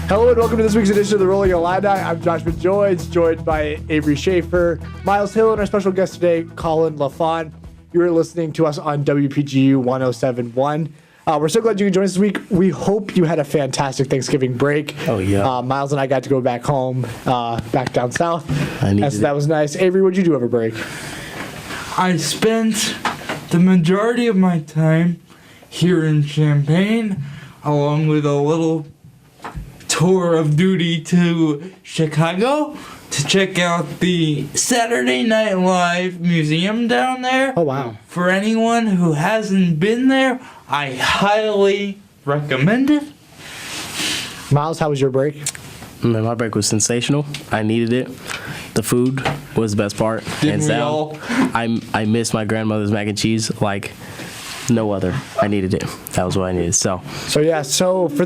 Hello and welcome to this week's edition of the Rolling Illini. I'm Josh McJoy, joined by Avery Schaefer, Miles Hill, and our special guest today, Colin LaFon. You are listening to us on WPGU 107.1. We're so glad you can join us this week. We hope you had a fantastic Thanksgiving break. Oh, yeah. Miles and I got to go back home, back down south. So that was nice. Avery, what did you do over break? I spent the majority of my time here in Champaign, along with a little tour of duty to Chicago to check out the Saturday Night Live museum down there. Oh, wow. For anyone who hasn't been there, I highly recommend it. Miles, how was your break? Man, my break was sensational. I needed it. The food was the best part. Didn't we down. all? I missed my grandmother's mac and cheese like no other. I needed it. That was what I needed. So for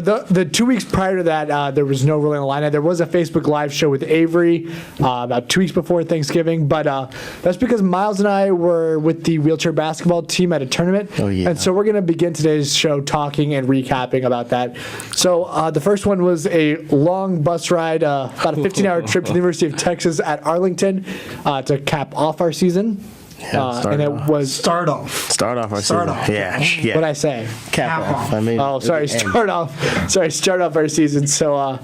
the 2 weeks prior to that, there was no Rolling Illini. There was a Facebook Live show with Avery about 2 weeks before Thanksgiving, but that's because Miles and I were with the wheelchair basketball team at a tournament. Oh, yeah. And so we're going to begin today's show talking and recapping about that. So the first one was a long bus ride, about a 15-hour trip to the University of Texas at Arlington to cap off our season. And it was start off our season. Yeah. What'd I say? Cap off. I mean. Oh, sorry. Start off our season. So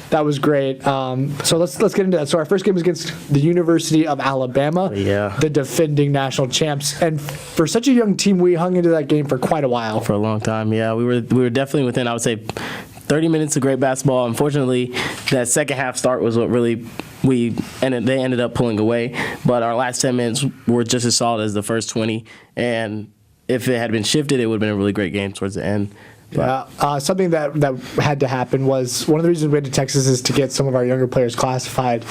that was great. So let's get into that. So our first game was against the University of Alabama, the defending national champs. And for such a young team, we hung into that game for quite a while. For a long time. Yeah, we were definitely within, I would say, 30 minutes of great basketball. Unfortunately, that second half start was what really they ended up pulling away. But our last 10 minutes were just as solid as the first 20. And if it had been shifted, it would have been a really great game towards the end. Something that had to happen was one of the reasons we went to Texas is to get some of our younger players classified.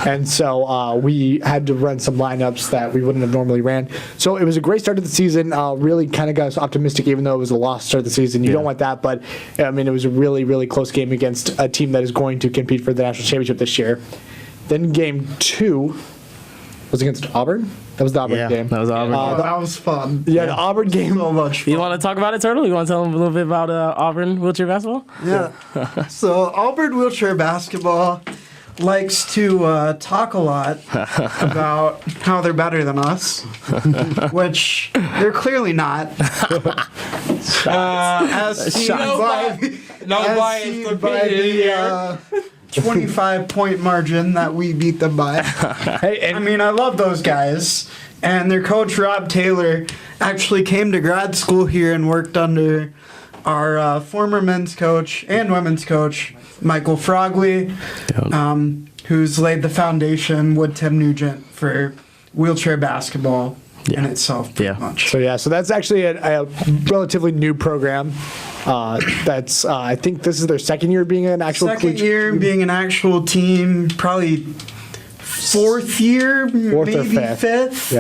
And so we had to run some lineups that we wouldn't have normally ran. So it was a great start to the season, really kind of got us optimistic even though it was a lost start of the season. You don't want that, but I mean, it was a really, really close game against a team that is going to compete for the national championship this year. Then game 2 was against Auburn. That was the Auburn game. That was Auburn. That was fun. Yeah, the Auburn game. So much fun. You want to talk about it, Turtle? You want to tell them a little bit about Auburn wheelchair basketball? Yeah. So Auburn wheelchair basketball likes to talk a lot about how they're better than us, which they're clearly not. As seen by the 25-point margin that we beat them by. I mean, I love those guys. And their coach, Rob Taylor, actually came to grad school here and worked under our former men's coach and women's coach, Michael Frogley, who's laid the foundation with Tim Nugent for wheelchair basketball in itself pretty much. So that's actually a relatively new program. That's I think this is their second year being an actual being an actual team, probably fourth maybe fifth.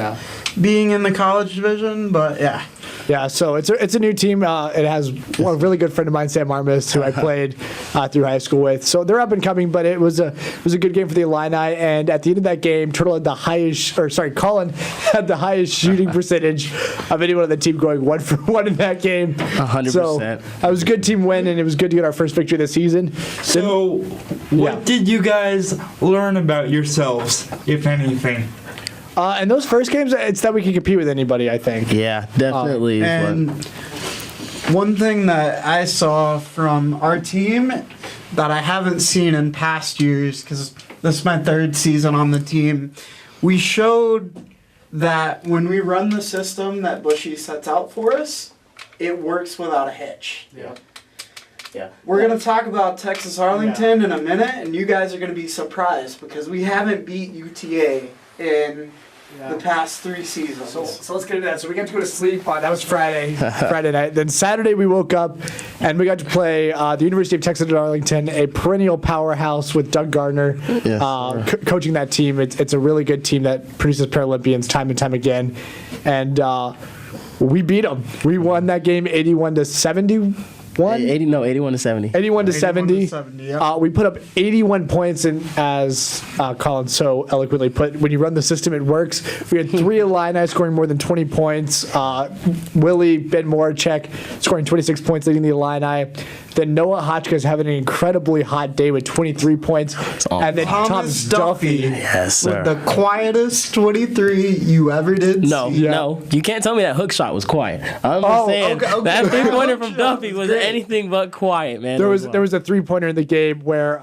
Being in the college division, but yeah. Yeah, so it's a new team. It has a really good friend of mine, Sam Armis, who I played through high school with. So they're up and coming, but it was a good game for the Illini. And at the end of that game, Colin had the highest shooting percentage of anyone on the team, going 1 for 1 in that game. 100%. So that was a good team win, and it was good to get our first victory this season. So what did you guys learn about yourselves, if anything? In those first games, it's that we can compete with anybody, I think. Yeah, definitely. And one thing that I saw from our team that I haven't seen in past years, because this is my third season on the team, we showed that when we run the system that Bushy sets out for us, it works without a hitch. Yeah. We're going to talk about Texas Arlington in a minute, and you guys are going to be surprised because we haven't beat UTA in the past 3 seasons. So let's get into that. So we got to go to sleep. That was Friday night. Then Saturday we woke up and we got to play the University of Texas at Arlington, a perennial powerhouse with Doug Gardner coaching that team. It's a really good team that produces Paralympians time and time again, and we beat them. We won that game 81-71. 81 to 70. 81 to 70. 70, yeah. We put up 81 points, and as Colin so eloquently put, when you run the system, it works. We had 3 Illini scoring more than 20 points. Willie Ben Moracek scoring 26 points, leading the Illini. Then Noah Hotchkiss having an incredibly hot day with 23 points. And then Thomas Duffy. Yes, sir. With the quietest 23 you ever did. No, you can't tell me that hook shot was quiet. I'm just saying that 3-pointer from Duffy was anything but quiet, man. There was a 3-pointer in the game where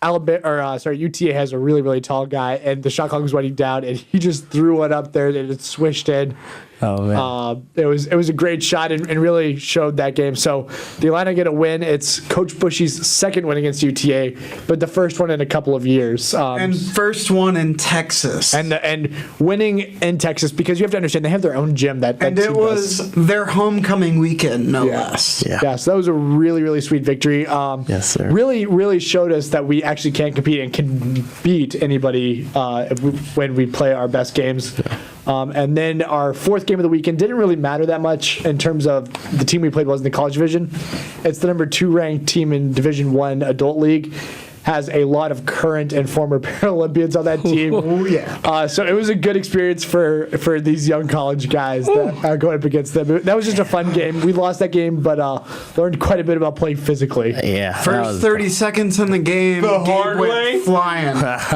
UTA has a really, really tall guy, and the shot clock was winding down, and he just threw it up there, and it swished in. Oh man! It was a great shot and really showed that game. So the Illini get a win. It's Coach Bushy's second win against UTA, but the first one in a couple of years. And first one in Texas. And winning in Texas, because you have to understand they have their own gym that and team it was their homecoming weekend, no less. Yeah, so that was a really, really sweet victory. Yes, sir. Really, really showed us that we actually can compete and can beat anybody when we play our best games. And then our fourth game of the weekend didn't really matter that much in terms of the team we played was in the college division. It's the number 2 ranked team in Division I Adult League. Has a lot of current and former Paralympians on that team. Oh, yeah. So it was a good experience for these young college guys that going up against them. That was just a fun game. We lost that game, but learned quite a bit about playing physically. Yeah. First 30 seconds in the game, The Gabe hard went way? flying.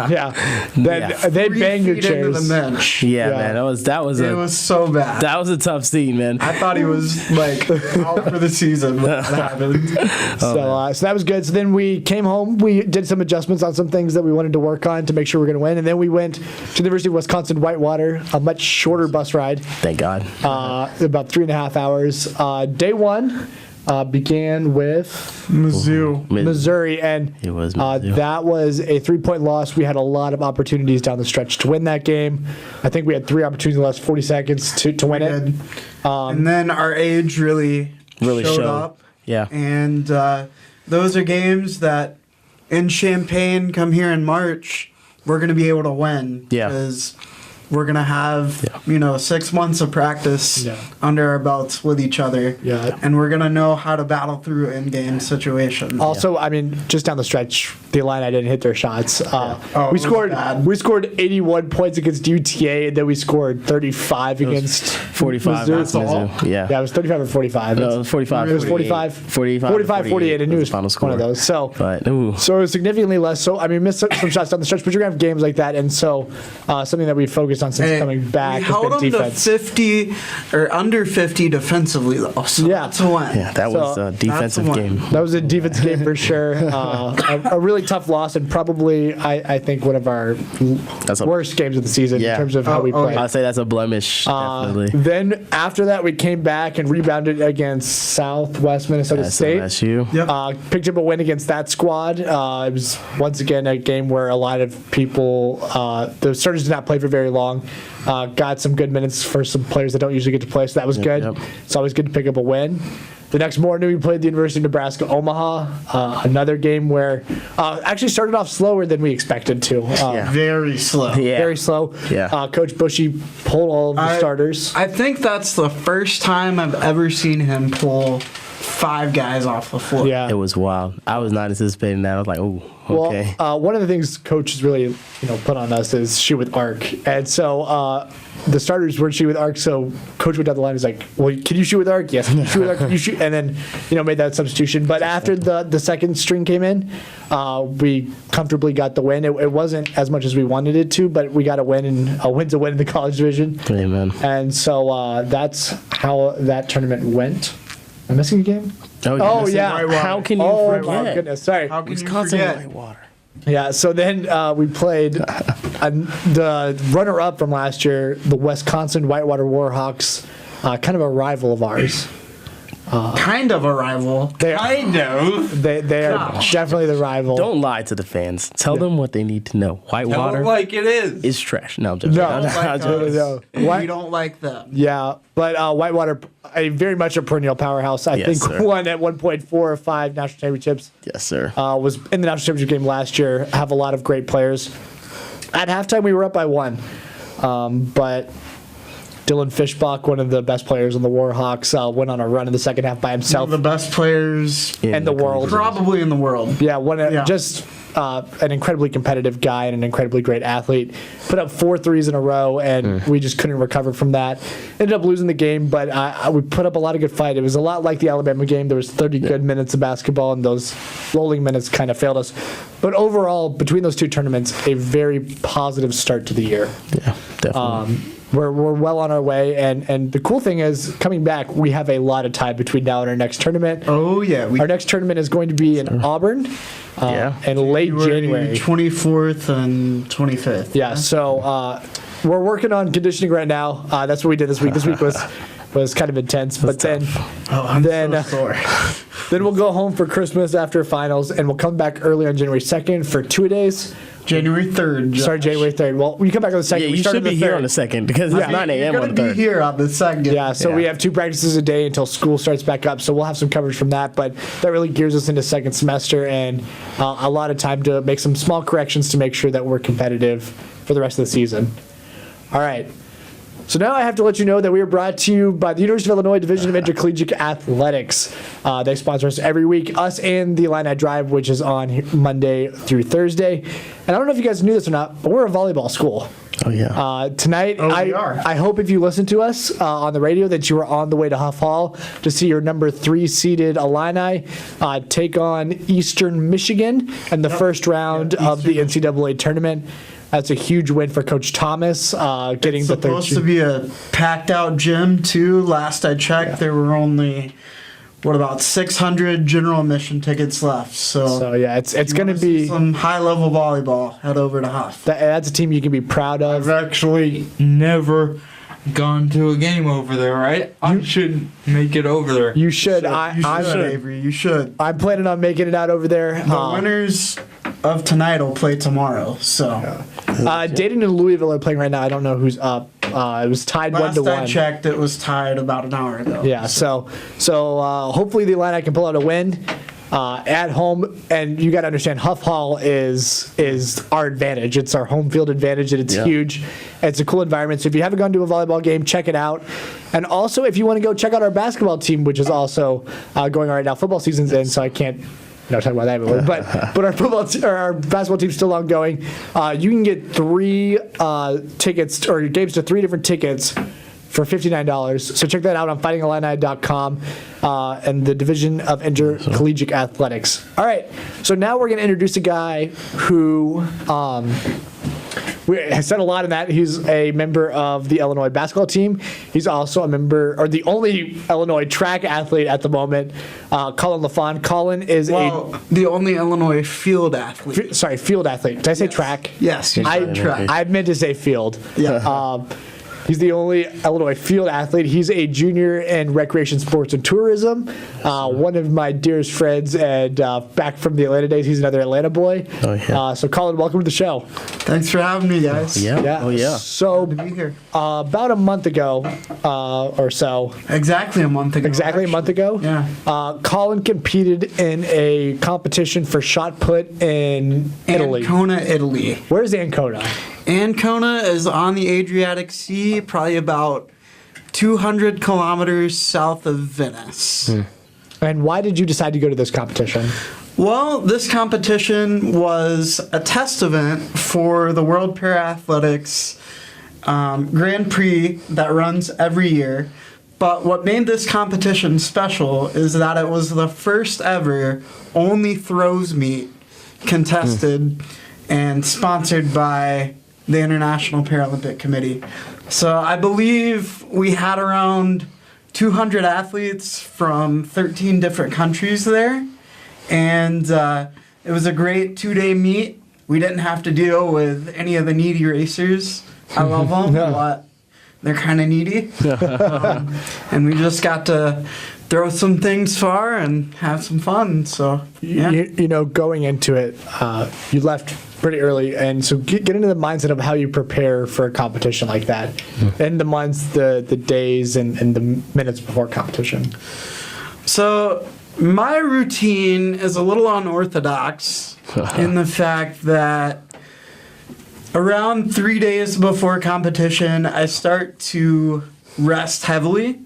Yeah. Then they 3 banged your feet into chairs. the bench. Yeah, man. It was So bad. that was a tough scene, man. I thought he was like out for the season when that happened. So that was good. So then we came home. We did some adjustments on some things that we wanted to work on to make sure we're going to win. And then we went to the University of Wisconsin Whitewater, a much shorter bus ride, Thank God. about 3.5 hours. Day 1 began with Missouri, and It was Mizzou. that was a 3-point loss. We had a lot of opportunities down the stretch to win that game. I think we had 3 opportunities in the last 40 seconds to win it. And then our age really showed up. Yeah. And those are games that in Champaign, come here in March, we're going to be able to win. Yeah. Because we're going to have, 6 months of practice under our belts with each other. Yeah. And we're going to know how to battle through in-game situations. Also, I mean, just down the stretch, the Illini didn't hit their shots. it We was scored 81 points against UTA, and then we scored 35 against 45 Mizzou. against Mizzou. Yeah. Yeah, it was 35 or 45. No, it was 45. It was 45. 48 I knew it was final score. one of those. So, But, ooh. so it was significantly less. So, I mean, missed some shots down the stretch, but you're going to have games like that. And so, something that we focused on since coming back we has held been them defense. to 50 or under 50 defensively, though. So that's a win. Yeah, that was So, a defensive that's the one. game. That was a defense game for sure. A really tough loss, and probably, I think, one of our worst games of the season in terms of how we played. I'd say that's a blemish, definitely. Then after that, we came back and rebounded against Southwest Minnesota State. SMSU. Yep. Picked up a win against that squad. It was once again a game where a lot of people, the starters did not play for very long. Got some good minutes for some players that don't usually get to play, so that was good. Yep. It's always good to pick up a win. The next morning, we played the University of Nebraska Omaha. Another game where actually started off slower than we expected to. Very slow. Yeah. Very slow. Yeah. Coach Bushy pulled all of the starters. I think that's the first time I've ever seen him pull 5 guys off the floor. Yeah. It was wild. I was not anticipating that. I was like, oh, okay. Well, one of the things coach has really put on us is shoot with arc, and so the starters weren't shoot with arc. So coach went down the line. He's like, "Well, can you shoot with arc? Yes, can you shoot with arc. You shoot," and then made that substitution. But after the second string came in, we comfortably got the win. It wasn't as much as we wanted it to, but we got a win, and a win's a win in the college division. Amen. And so that's how that tournament went. Am I missing a game? Oh, yeah. Whitewater. How can you Oh forget? my goodness! Sorry. How can Wisconsin you forget? Whitewater. Yeah, so then we played the runner-up from last year, the Wisconsin Whitewater Warhawks, kind of a rival of ours. kind of a rival. They Kind of. they are Gosh. definitely the rival. Don't lie to the fans. Tell them what they need to know. Tell Whitewater it like it is. is trash. No, I'm joking. No. I'm Like joking. us. no. What? We don't like them. Yeah, but Whitewater, very much a perennial powerhouse. I Yes, think sir. won at 1.4 or 5 national championships. Yes, sir. Was in the national championship game last year. Have a lot of great players. At halftime, we were up by 1, but Dylan Fishbach, one of the best players on the Warhawks, went on a run in the second half by One himself. of the best players in the world. probably in the world. Yeah, Yeah. just an incredibly competitive guy and an incredibly great athlete. Put up 4 threes in a row, and we just couldn't recover from that. Ended up losing the game, but we put up a lot of good fight. It was a lot like the Alabama game. There was 30 good minutes of basketball, and those rolling minutes kind of failed us. But overall, between those 2 tournaments, a very positive start to the year. Yeah, definitely. We're well on our way, and the cool thing is, coming back, we have a lot of time between now and our next tournament. Oh yeah, Our next tournament is going to be in Auburn Yeah. in late January. 24th and 25th. Yeah, so we're working on conditioning right now. That's what we did this week. This week was kind of intense, but then Oh, I'm Then, so sore. then we'll go home for Christmas after finals, and we'll come back early on January 2nd for 2-a-days. January 3rd. Sorry, Josh. January 3rd. Well, we come back on the 2nd. Yeah, we you started should be the here 3rd. on the 2nd because it's 9 a.m. You're on gonna the be 3rd. here on the 2nd. Yeah, so Yeah. we have 2 practices a day until school starts back up. So we'll have some coverage from that, but that really gears us into second semester and a lot of time to make some small corrections to make sure that we're competitive for the rest of the season. All right. So now I have to let you know that we are brought to you by the University of Illinois Division of Intercollegiate Athletics. They sponsor us every week, us and the Illini Drive, which is on Monday through Thursday. And I don't know if you guys knew this or not, but we're a volleyball school. Oh, yeah. Tonight, we are. I hope if you listen to us on the radio that you are on the way to Huff Hall to see your number 3 seeded Illini take on Eastern Michigan in the first round of the NCAA tournament. That's a huge win for Coach Thomas, getting the third Supposed to seed. be a packed out gym too. Last I checked, there were only about 600 general admission tickets left. So yeah, it's going to wanna see be some high level volleyball. Head over to Huff. that's a team you can be proud I've of. actually never gone to a game over there, right? I should make it over there. You should. You should, Avery. You should. I'm planning on making it out over there. The winners of tonight will play tomorrow. So Dayton and Louisville are playing right now. I don't know who's up. It was tied last 1-1. I checked, it was tied about an hour ago. Yeah, so hopefully the Illini can pull out a win at home, and you got to understand Huff Hall is our advantage. It's our home field advantage, and it's Yeah. huge. It's a cool environment. So if you haven't gone to a volleyball game, check it out. And also, if you want to go check out our basketball team, which is also going on right now. Football season's in, so I can't. Talk about that, but our our basketball team's still ongoing. You can get 3 tickets or games to 3 different tickets for $59. So check that out on fightingillini.com and the Division of Intercollegiate Athletics. All right, so now we're going to introduce a guy who we have said a lot in that. He's a member of the Illinois basketball team. He's also a member, or the only Illinois track athlete at the moment, Colin LaFawn. Colin is the only Illinois field athlete. field athlete. Did I say track? Yes, you said track. I meant to say field. Yeah. He's the only Illinois field athlete. He's a junior in recreation, sports, and tourism. One of my dearest friends, and back from the Atlanta days, he's another Atlanta boy. Oh, yeah. So, Colin, welcome to the show. Thanks for having me, guys. Yeah. Yeah. Oh, yeah. So, Good to be here. about a month ago or so, Exactly a month ago. exactly a month ago, Yeah. Colin competed in a competition for shot put in Italy. Ancona, Italy. Where's Ancona? Ancona is on the Adriatic Sea, probably about 200 kilometers south of Venice. And why did you decide to go to this competition? Well, this competition was a test event for the World Para-Athletics Grand Prix that runs every year. But what made this competition special is that it was the first ever only throws meet contested and sponsored by the International Paralympic Committee. So I believe we had around 200 athletes from 13 different countries there. And it was a great 2-day meet. We didn't have to deal with any of the needy racers. I love them, but they're kind of needy. And we just got to throw some things far and have some fun. So yeah. You know, going into it, you left pretty early, and so get into the mindset of how you prepare for a competition like that, and the months, the days, and the minutes before competition. So my routine is a little unorthodox in the fact that around 3 days before competition, I start to rest heavily.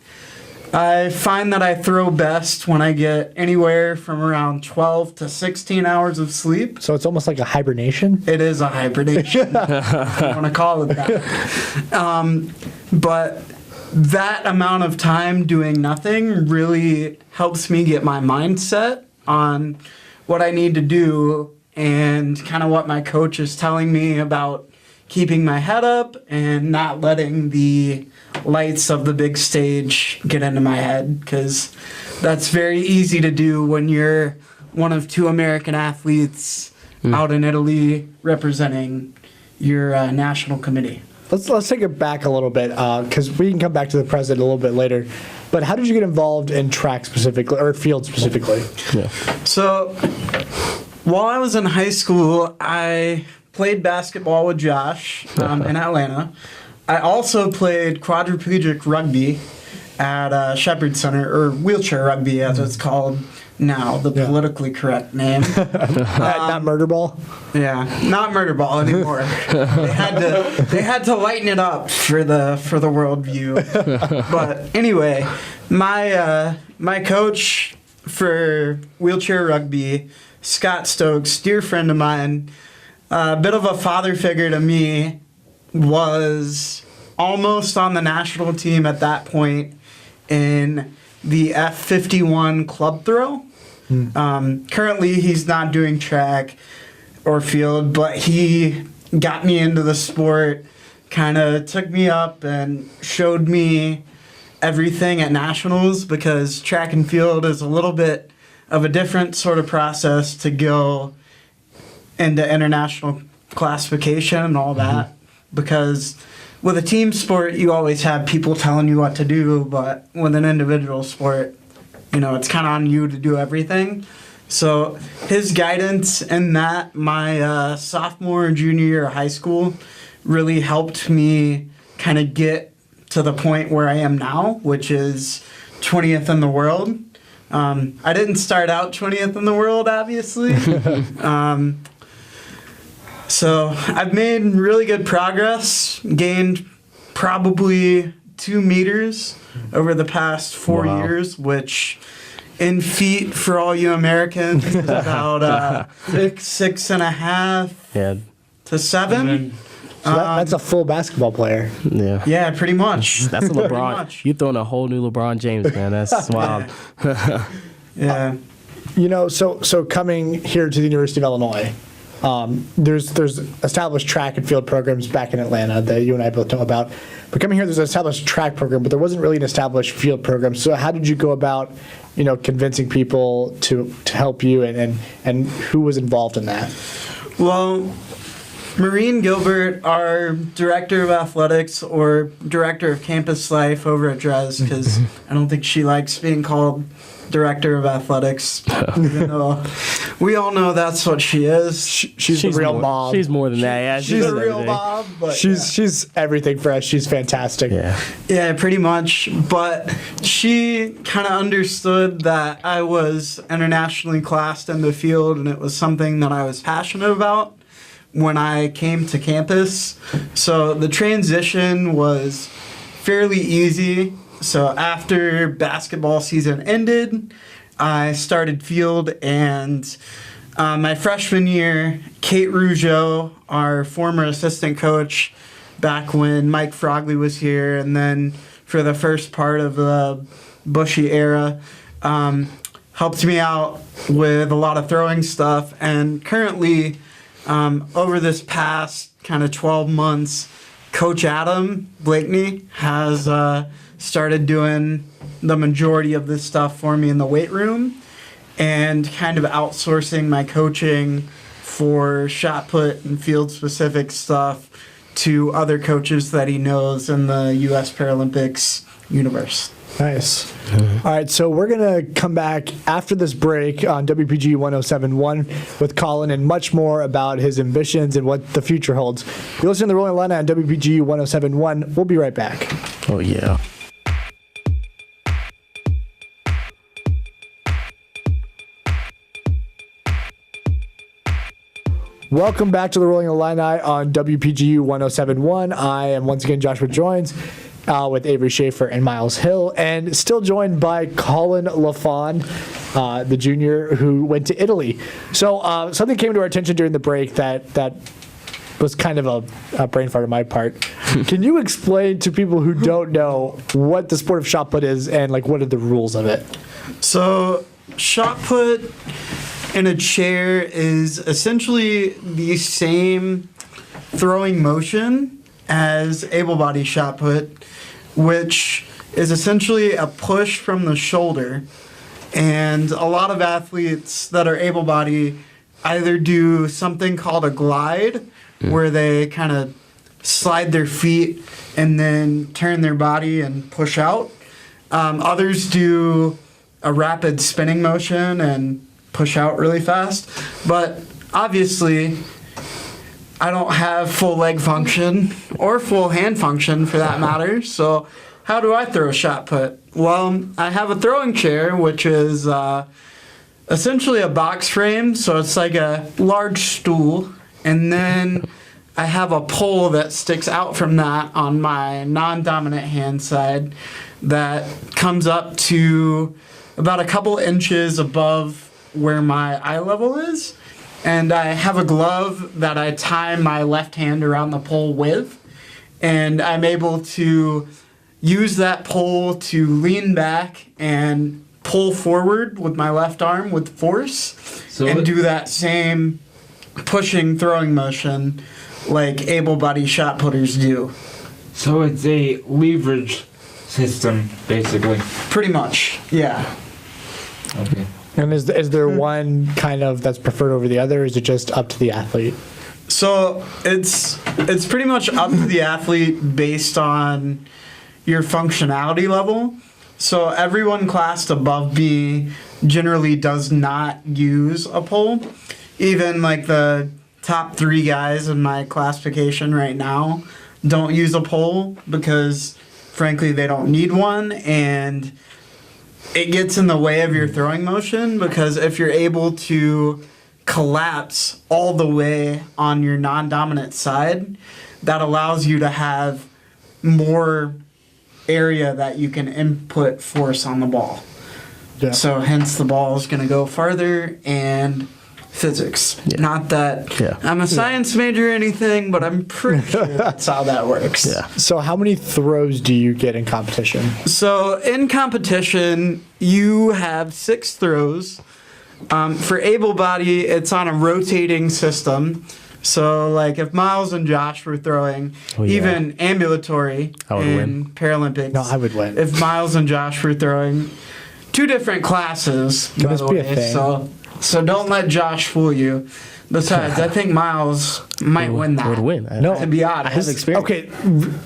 I find that I throw best when I get anywhere from around 12 to 16 hours of sleep. So it's almost like a hibernation? It is a hibernation. I want to call it that. But that amount of time doing nothing really helps me get my mindset on what I need to do and kind of what my coach is telling me about keeping my head up and not letting the lights of the big stage get into my head, because that's very easy to do when you're one of 2 American athletes out in Italy representing your national committee. Let's take it back a little bit, because we can come back to the present a little bit later. But how did you get involved in track specifically, or field specifically? Yeah. So while I was in high school, I played basketball with Josh in Atlanta. I also played quadriplegic rugby at Shepherd Center, or wheelchair rugby as it's called now, the politically correct name. Not murder ball? Yeah, not murder ball anymore. They had to lighten it up for the world view. But anyway, my coach for wheelchair rugby, Scott Stokes, dear friend of mine, a bit of a father figure to me, was almost on the national team at that point in the F51 club throw. Currently, he's not doing track or field, but he got me into the sport, kind of took me up and showed me everything at nationals, because track and field is a little bit of a different sort of process to go into international classification and all that. Because with a team sport, you always have people telling you what to do, but with an individual sport, you know, it's kind of on you to do everything. So his guidance in that, my sophomore and junior year of high school, really helped me kind of get to the point where I am now, which is 20th in the world. I didn't start out 20th in the world, obviously. So I've made really good progress, gained probably 2 meters over the past 4 years, which in feet for all you Americans is about 6.5 to 7. So that's a full basketball player. Yeah. Yeah, pretty much. That's a Pretty LeBron. much. You throwing a whole new LeBron James, man. That's wild. Yeah. You know, so coming here to the University of Illinois, there's established track and field programs back in Atlanta that you and I both know about. But coming here, there's an established track program, but there wasn't really an established field program. So how did you go about, you know, convincing people to help you, and who was involved in that? Well, Maureen Gilbert, our director of athletics, or director of campus life over at Dres, because I don't think she likes being called director of athletics, even though we all know that's what she is. She's the real mom. She's more than that. Yeah, She's does a real everything. mom, but She's everything for us. She's fantastic. yeah, pretty much. But she kind of understood that I was internationally classed in the field, and it was something that I was passionate about when I came to campus. So the transition was fairly easy. So after basketball season ended, I started field, and my freshman year, Kate Rougeau, our former assistant coach back when Mike Frogley was here, and then for the first part of the Bushy era, helped me out with a lot of throwing stuff. And currently, over this past kind of 12 months, Coach Adam Blakeney has started doing the majority of this stuff for me in the weight room, and kind of outsourcing my coaching for shot put and field specific stuff to other coaches that he knows in the U.S. Paralympics universe. Nice. All right, so we're going to come back after this break on WPG 1071 with Colin and much more about his ambitions and what the future holds. You're listening to the Rollin Illini on WPG 1071. We'll be right back. Oh, yeah. Welcome back to the Rolling Illini on WPGU 1071. I am once again Joshua Joins with Avery Schaefer and Miles Hill, and still joined by Colin LaFawn, the junior who went to Italy. So something came to our attention during the break that was kind of a brain fart on my part. Can you explain to people who don't know what the sport of shot put is and like what are the rules of it? So, shot put in a chair is essentially the same throwing motion as able-bodied shot put, which is essentially a push from the shoulder. And a lot of athletes that are able-bodied either do something called a glide, where they kind of slide their feet and then turn their body and push out. Others do a rapid spinning motion and push out really fast. But obviously, I don't have full leg function or full hand function for that matter. So how do I throw a shot put? Well, I have a throwing chair, which is essentially a box frame. So it's like a large stool. And then I have a pole that sticks out from that on my non-dominant hand side that comes up to about a couple inches above where my eye level is. And I have a glove that I tie my left hand around the pole with. And I'm able to use that pole to lean back and pull forward with my left arm with force and do that same pushing throwing motion like able-bodied shot putters do. So it's a leverage system, basically. Pretty much, yeah. Okay. And is there one kind of that's preferred over the other, or is it just up to the athlete? So it's pretty much up to the athlete based on your functionality level. So everyone classed above me generally does not use a pole. Even like the top 3 guys in my classification right now don't use a pole because frankly they don't need one, and it gets in the way of your throwing motion because if you're able to collapse all the way on your non-dominant side, that allows you to have more area that you can input force on the ball. Yeah. So hence the ball is going to go farther, and physics. Yeah. Not that Yeah. I'm a science major or anything, but I'm pretty sure that's how that works. Yeah. So how many throws do you get in competition? So in competition, you have 6 throws. For able body, it's on a rotating system. So like if Miles and Josh were throwing, even ambulatory I would in win. Paralympics, No, I would win. If Miles and Josh were throwing, 2 different classes, Can by this the be a way. thing? So don't let Josh fool you. Besides, I think Miles might win that. Would win. No. To be I have honest. experience. Okay,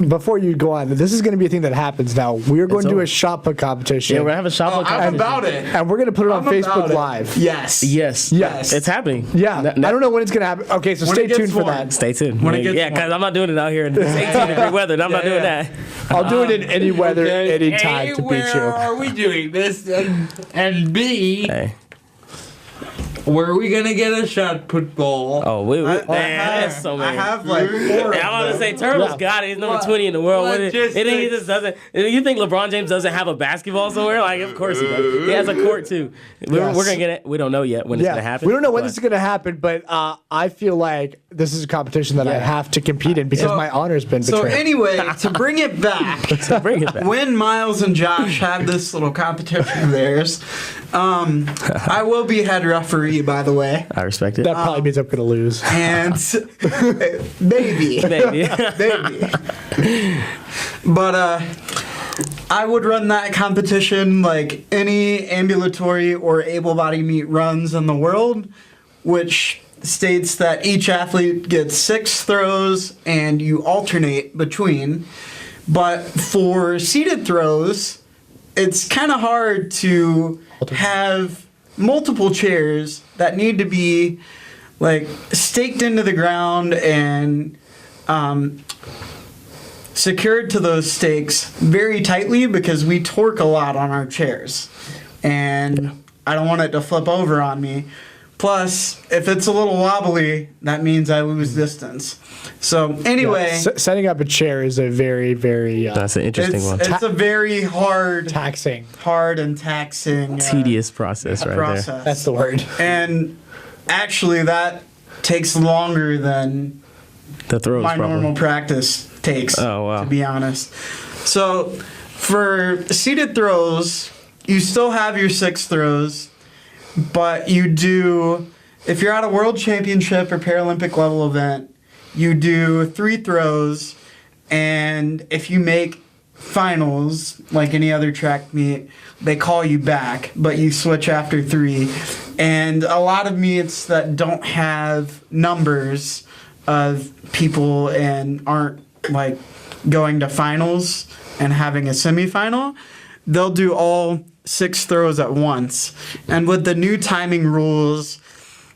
before you go on, this is going to be a thing that happens now. We're going to do over. a shot put competition. Yeah, we're gonna have a shot put I'm competition. about it. and we're going to put it on I'm about Facebook it. Live. Yes. Yes. Yes. It's happening. Yeah. N- I don't know when it's going to happen. Okay, so When stay it gets tuned for warm. that. Stay tuned. When it gets yeah, because warm. I'm not doing it out here in this 18 degree weather. And I'm not doing Yeah. that. I'll do it in any weather, any time A, to beat where you. are we doing this? And B, Hey. where are we gonna get a shot put ball? Oh, we I there's so I many. have like 4 Yeah, of I'm about to say Turtle's Yeah. got it. He's number What? 20 in the world. What What just it, he six? just doesn't. You think LeBron James doesn't have a basketball somewhere? Like, of course he does. He has a court too. We're Yes. gonna get it. We don't know yet when it's gonna happen. We don't know when but- this is going to happen, but I feel like this is a competition that I Yeah. have to compete in because So- my honor's been So betrayed. anyway, to bring it back, Bring it back. when Miles and Josh have this little competition of theirs, I will be head referee, by the way. I respect it. that probably means I'm going to lose. And maybe. Maybe. Maybe. But I would run that competition like any ambulatory or able-bodied meet runs in the world, which states that each athlete gets 6 throws and you alternate between. But for seated throws, it's kind of hard to have multiple chairs that need to be like staked into the ground and secured to those stakes very tightly because we torque a lot on our chairs. And I don't want it to flip over on me. Plus, if it's a little wobbly, that means I lose distance. So anyway, setting up a chair is a very, very That's an interesting one. it's a very hard and taxing, Tedious process right there. That's the word. And actually, that takes longer than The throws my probably. normal practice takes. Oh, wow. To be honest. So for seated throws, you still have your 6 throws, but you do, if you're at a world championship or Paralympic level event, you do 3 throws, and if you make finals, like any other track meet, they call you back, but you switch after 3. And a lot of meets that don't have numbers of people and aren't like going to finals and having a semifinal, they'll do all 6 throws at once. And with the new timing rules,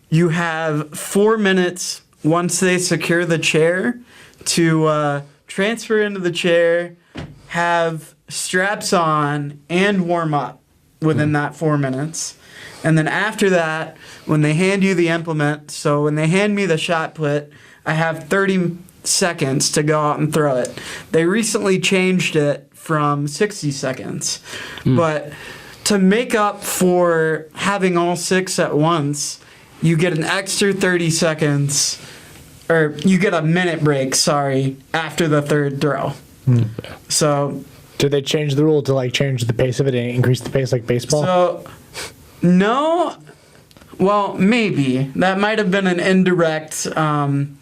you have 4 minutes once they secure the chair to transfer into the chair, have straps on, and warm up within that 4 minutes. And then after that, when they hand you the implement, so when they hand me the shot put, I have 30 seconds to go out and throw it. They recently changed it from 60 seconds. But to make up for having all 6 at once, you get an extra 30 seconds, or you get a minute break, after the 3rd throw. So Did they change the rule to like change the pace of it and increase the pace like baseball? So, no. Well, maybe. That might have been an indirect kind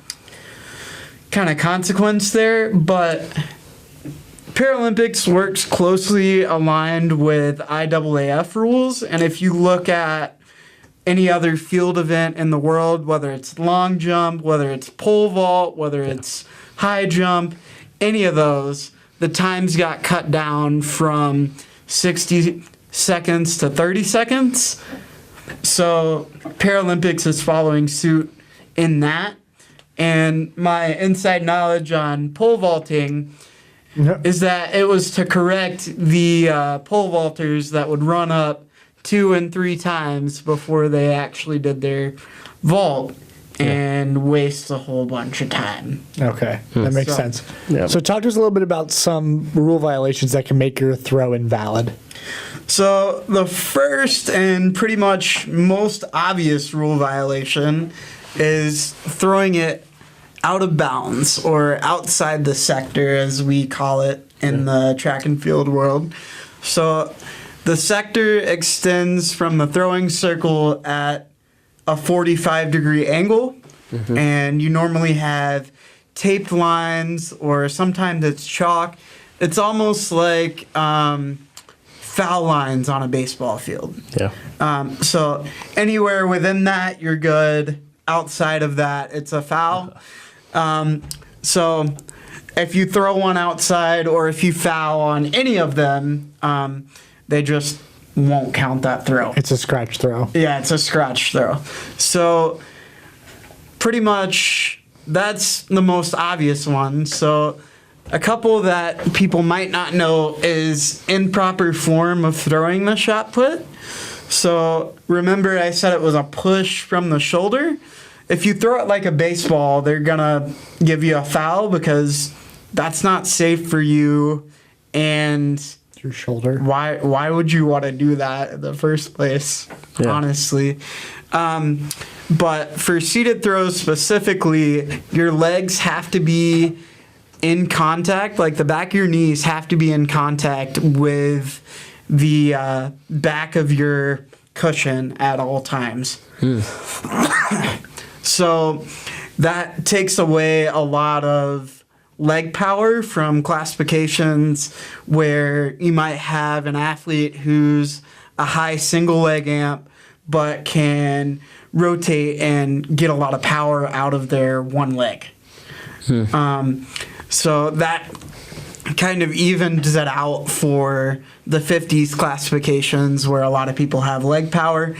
of consequence there, but Paralympics works closely aligned with IAAF rules, and if you look at any other field event in the world, whether it's long jump, whether it's pole vault, whether it's high jump, any of those, the times got cut down from 60 seconds to 30 seconds. So Paralympics is following suit in that. And my inside knowledge on pole vaulting is that it was to correct the pole vaulters that would run up 2 and 3 times before they actually did their vault and waste a whole bunch of time. Okay, that makes sense. Yeah. So talk to us a little bit about some rule violations that can make your throw invalid. So the first and pretty much most obvious rule violation is throwing it out of bounds or outside the sector, as we call it in the track and field world. So the sector extends from the throwing circle at a 45-degree angle, and you normally have taped lines, or sometimes it's chalk. It's almost like foul lines on a baseball field. Yeah. So anywhere within that, you're good. Outside of that, it's a foul. So if you throw one outside or if you foul on any of them, they just won't count that throw. It's a scratch throw. Yeah, it's a scratch throw. So pretty much that's the most obvious one. So a couple that people might not know is improper form of throwing the shot put. So remember I said it was a push from the shoulder? If you throw it like a baseball, they're gonna give you a foul because that's not safe for you, and Your shoulder. why would you want to do that in the first place, honestly? But for seated throws specifically, your legs have to be in contact, like the back of your knees have to be in contact with the back of your cushion at all times. So that takes away a lot of leg power from classifications where you might have an athlete who's a high single leg amp but can rotate and get a lot of power out of their one leg. So that kind of evens it out for the 50s classifications where a lot of people have leg power.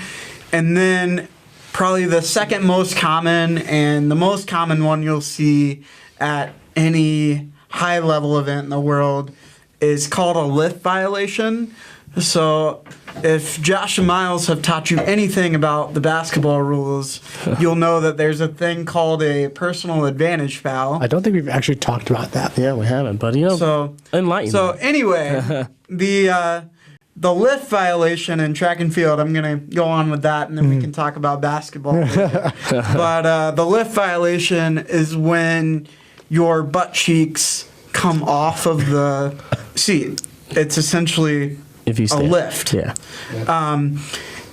And then probably the second most common and the most common one you'll see at any high level event in the world is called a lift violation. So if Josh and Miles have taught you anything about the basketball rules, you'll know that there's a thing called a personal advantage foul. I don't think we've actually talked about that. Yeah, we haven't, but enlighten. So anyway, the lift violation in track and field, I'm going to go on with that and then we can talk about basketball later. But the lift violation is when your butt cheeks come off of the seat. It's essentially if you a lift. Yeah.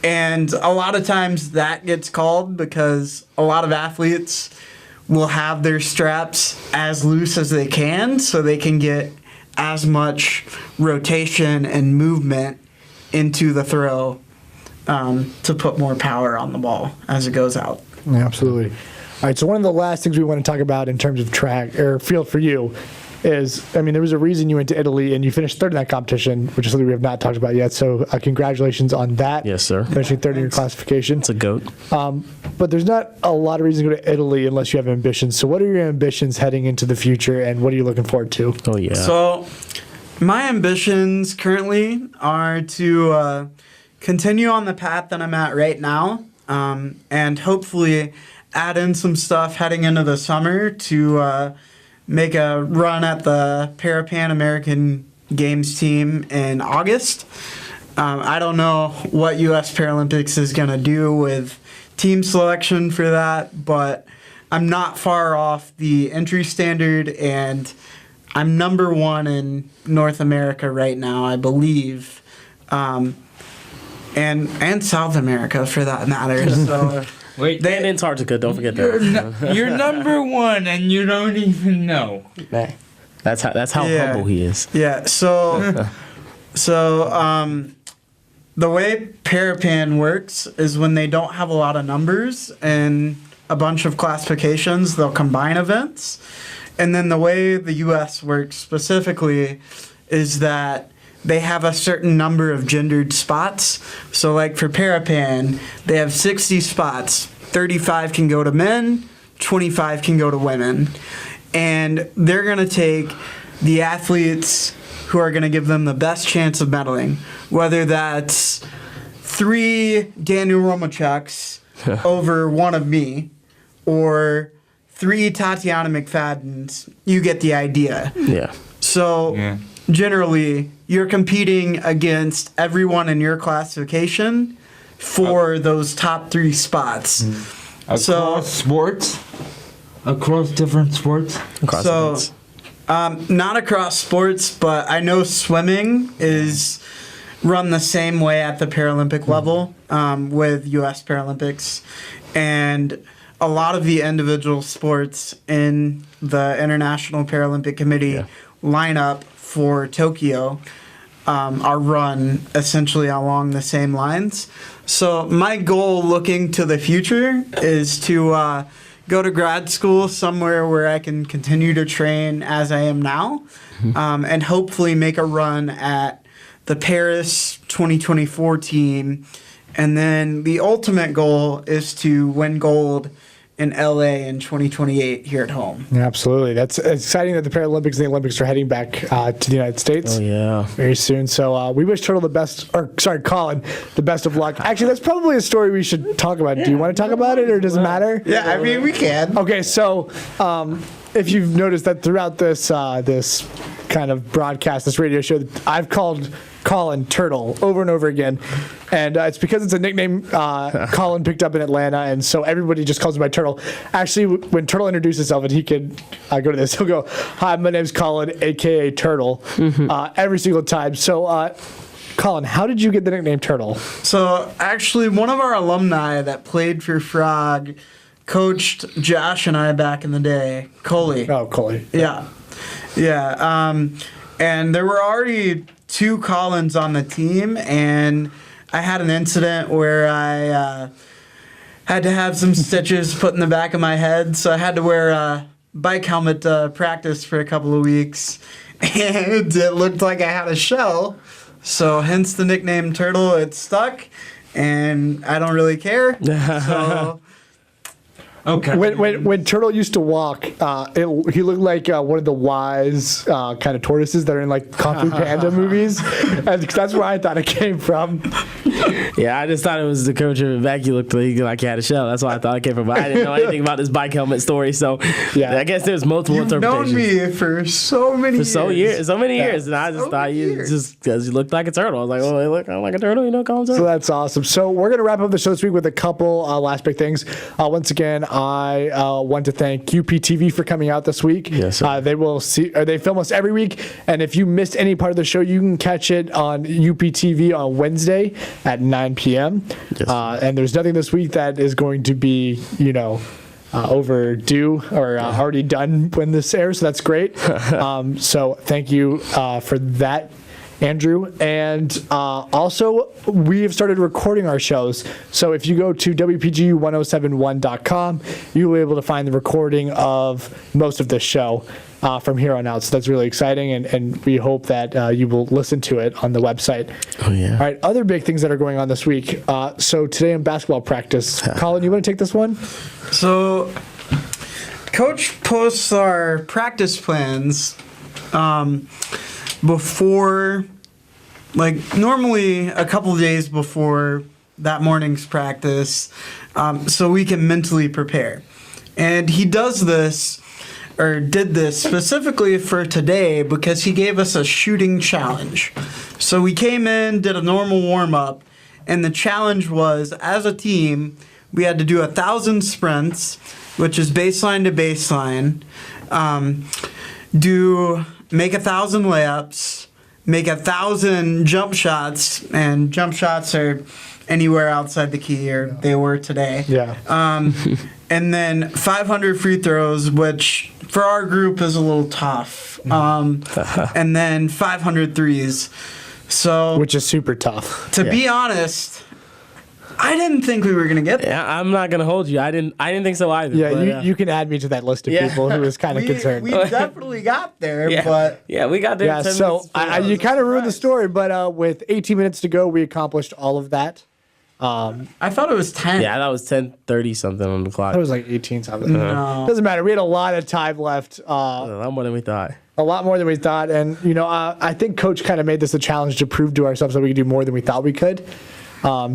And a lot of times that gets called because a lot of athletes will have their straps as loose as they can so they can get as much rotation and movement into the throw to put more power on the ball as it goes out. Yeah, absolutely. All right, so one of the last things we want to talk about in terms of track or field for you is, I mean, there was a reason you went to Italy and you finished third in that competition, which is something we have not talked about yet. So congratulations on that. Yes, sir. Finishing third in your classification. It's a GOAT. But there's not a lot of reason to go to Italy unless you have ambitions. So what are your ambitions heading into the future and what are you looking forward to? Oh, yeah. So my ambitions currently are to continue on the path that I'm at right now and hopefully add in some stuff heading into the summer to make a run at the Pan American Games team in August. I don't know what U.S. Paralympics is going to do with team selection for that, but I'm not far off the entry standard, and I'm number 1 in North America right now, I believe, and South America for that matter. So. Wait, And Antarctica, don't forget that. you're number 1 and you don't even know. That's how Yeah. humble he is. Yeah, so the way Parapan works is when they don't have a lot of numbers and a bunch of classifications, they'll combine events. And then the way the US works specifically is that they have a certain number of gendered spots. So like for Parapan, they have 60 spots. 35 can go to men, 25 can go to women. And they're going to take the athletes who are going to give them the best chance of medaling, whether that's 3 Daniel Romachuks over one of me, or 3 Tatiana McFaddens. You get the idea. Yeah. So generally, you're competing against everyone in your classification for those top 3 spots. Across sports? Across different sports? Not across sports, but I know swimming is run the same way at the Paralympic level with U.S. Paralympics. And a lot of the individual sports in the International Paralympic Committee line up for Tokyo are run essentially along the same lines. So my goal looking to the future is to go to grad school somewhere where I can continue to train as I am now and hopefully make a run at the Paris 2024 team. And then the ultimate goal is to win gold in LA in 2028 here at home. Yeah, absolutely. That's exciting that the Paralympics and the Olympics are heading back to the United States. Oh, yeah. Very soon. So we wish Colin the best of luck. Actually, that's probably a story we should talk about. Do you want to talk about it or does it matter? Yeah, I mean, we can. Okay, so if you've noticed that throughout this this kind of broadcast, this radio show, I've called Colin Turtle over and over again, and it's because it's a nickname Colin picked up in Atlanta, and so everybody just calls him by Turtle. Actually, when Turtle introduces himself, and he could go to this, he'll go, "Hi, my name's Colin, aka Turtle," every single time. So, Colin, how did you get the nickname Turtle? So actually, one of our alumni that played for Frog coached Josh and I back in the day, Coley. Oh, Coley. Yeah. And there were already 2 Collins on the team, and I had an incident where I had to have some stitches put in the back of my head, so I had to wear a bike helmet to practice for a couple of weeks. and it looked like I had a shell. So hence the nickname Turtle. It stuck, and I don't really care. So Okay. When Turtle used to walk, he looked like one of the wise kind of tortoises that are in like Kung Fu Panda movies. And that's where I thought it came from. Yeah, I just thought it was the coach of Vec. He looked like he had a shell. That's why I thought it came from. But I didn't know anything about this bike helmet story. So Yeah. I guess there's multiple you've known interpretations. me for so many years. So many years, and I just So thought many you years. just because you looked like a turtle. I was like, oh, you look like a turtle, call him So turtle. that's awesome. So we're going to wrap up the show this week with a couple last big things. Once again, I want to thank UPTV for coming out this week. Yes, sir. They film us every week, and if you missed any part of the show, you can catch it on UPTV on Wednesday at 9 p.m. Yes. And there's nothing this week that is going to be, overdue or already done when this airs. So that's great. So thank you for that, Andrew. And also, we have started recording our shows. So if you go to WPGU1071.com, you'll be able to find the recording of most of this show from here on out. So that's really exciting. And we hope that you will listen to it on the website. Oh yeah. All right, other big things that are going on this week. So today in basketball practice, Colin, you want to take this one? So, Coach posts our practice plans before, like normally a couple of days before that morning's practice, so we can mentally prepare. And he does this, or did this specifically for today because he gave us a shooting challenge. So we came in, did a normal warm-up, and the challenge was, as a team, we had to do 1,000 sprints, which is baseline to baseline, make 1,000 layups, make 1,000 jump shots, and jump shots are anywhere outside the key, or they were today. Yeah. And then 500 free throws, which for our group is a little tough. And then 500 threes. So, Which is super tough. to be honest, I didn't think we were gonna get there. Yeah, I'm not gonna hold you. I didn't think so either. Yeah, but, you can add me to that list of Yeah. people who was kind of concerned. We definitely got there, but yeah, we got there. Yeah, 10 so minutes. you kind of ruined the story, but with 18 minutes to go, we accomplished all of that. I thought it was 10. Yeah, that was 10:30 something on the clock. It was like 18 something. No. Doesn't matter. We had a lot of time left, A lot more than we thought. a lot more than we thought. And, I think Coach kind of made this a challenge to prove to ourselves that we could do more than we thought we could.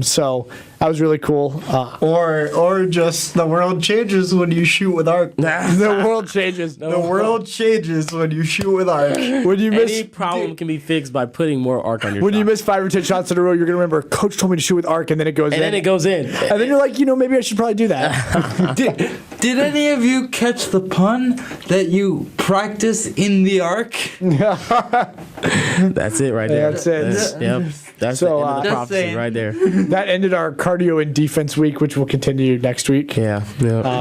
So that was really cool. Or just the world changes when you shoot with arc. The world changes. The world changes when you shoot with arc. When you miss, Any problem can be fixed by putting more arc on your when you shot. miss 5 or 10 shots in a row, you're gonna remember Coach told me to shoot with arc, and then it goes in. And then it goes in. And then you're like, maybe I should probably do that. Did any of you catch the pun that you practice in the arc? That's it right there. That's it. Yep. That's So, the end of the Just prophecy saying. right there. That ended our cardio and defense week, which will continue next week. Yeah.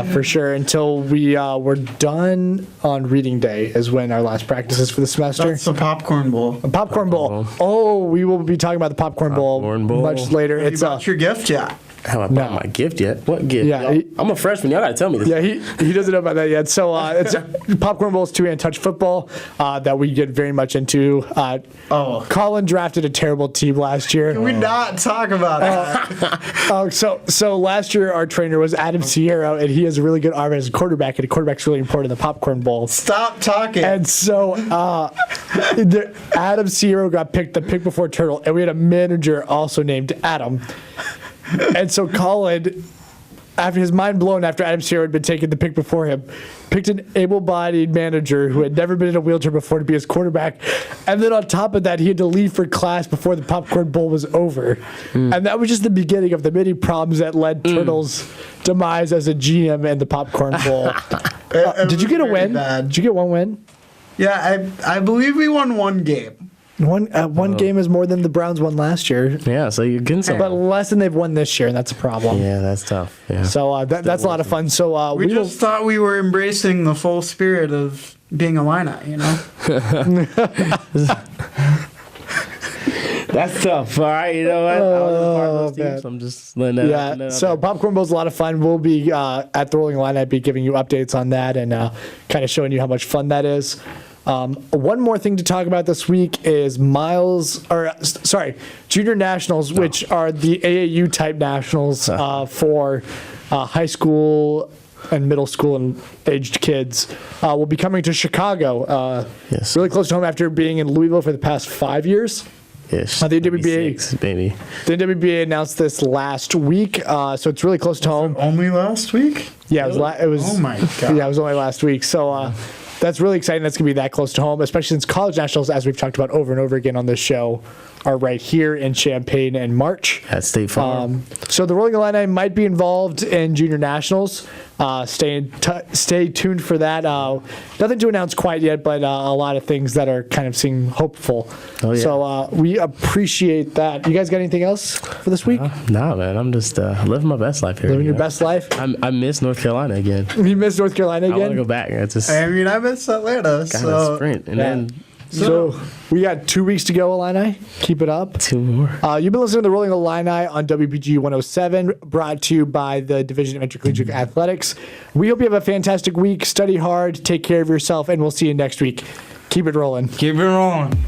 For sure, until we're done on reading day is when our last practice is for the semester. That's the popcorn bowl. Popcorn Bowl. Oh, we will be talking about the Popcorn Popcorn Bowl Bowl. much later. Have you It's bought your gift yet? Have I No. bought my gift yet? What gift? Yeah, Y'all- I'm a freshman. Y'all gotta tell me this. yeah, he doesn't know about that yet. So it's Popcorn Bowl is two-hand touch football that we get very much into. Colin drafted a terrible team last year. Can we not talk about that? So last year our trainer was Adam Sierra, and he has a really good arm as a quarterback, and a quarterback's really important in the Popcorn Bowl. Stop talking. And so Adam Sierra got picked the pick before Turtle, and we had a manager also named Adam. And so Colin, after his mind blown after Adam Sierra had been taking the pick before him, picked an able-bodied manager who had never been in a wheelchair before to be his quarterback. And then on top of that, he had to leave for class before the Popcorn Bowl was over. And that was just the beginning of the many problems that led Turtle's demise as a GM in the Popcorn Bowl. Did you get a win? Did you get one win? Yeah, I believe we won one game. One game is more than the Browns won last year, Yeah, so you're getting some. but less than they've won this year, and that's a problem. Yeah, that's tough. Yeah. So that's a lot of fun. So We we will, just thought we were embracing the full spirit of being a Illini, That's tough. All right, you know what? I was a part of those man. teams, so I'm just letting that yeah. out So there. Popcorn Bowl's a lot of fun. We'll be at the Rolling Line. I'd be giving you updates on that and kind of showing you how much fun that is. One more thing to talk about this week is junior nationals, which are the AAU type nationals for high school and middle school and aged kids. Will be coming to Chicago. Yes. Really close to home after being in Louisville for the past 5 years. Ish. The WPGA, Six, baby. the WPGA announced this last week, so it's really close to home. Only last week? Yeah, it was. Oh my God. Yeah, it was only last week. So that's really exciting. That's gonna be that close to home, especially since college nationals, as we've talked about over and over again on this show, are right here in Champaign in March. At State Farm. So the Rolling Illini might be involved in junior nationals. Stay tuned for that. Nothing to announce quite yet, but a lot of things that are kind of seeming hopeful. Oh, yeah. So we appreciate that. You guys got anything else for this week? Nah, man. I'm just living my best life here. Living your best life. I miss North Carolina again. You missed North Carolina I want to again? go back. I just I mean, I miss Atlanta, got so a sprint. And Yeah. then So we got 2 weeks to go, Illini. Keep it up. 2 more. You've been listening to the Rolling Illini on WPG 107, brought to you by the Division of Intercollegiate Athletics. We hope you have a fantastic week. Study hard, take care of yourself, and we'll see you next week. Keep it rolling. Keep it rolling.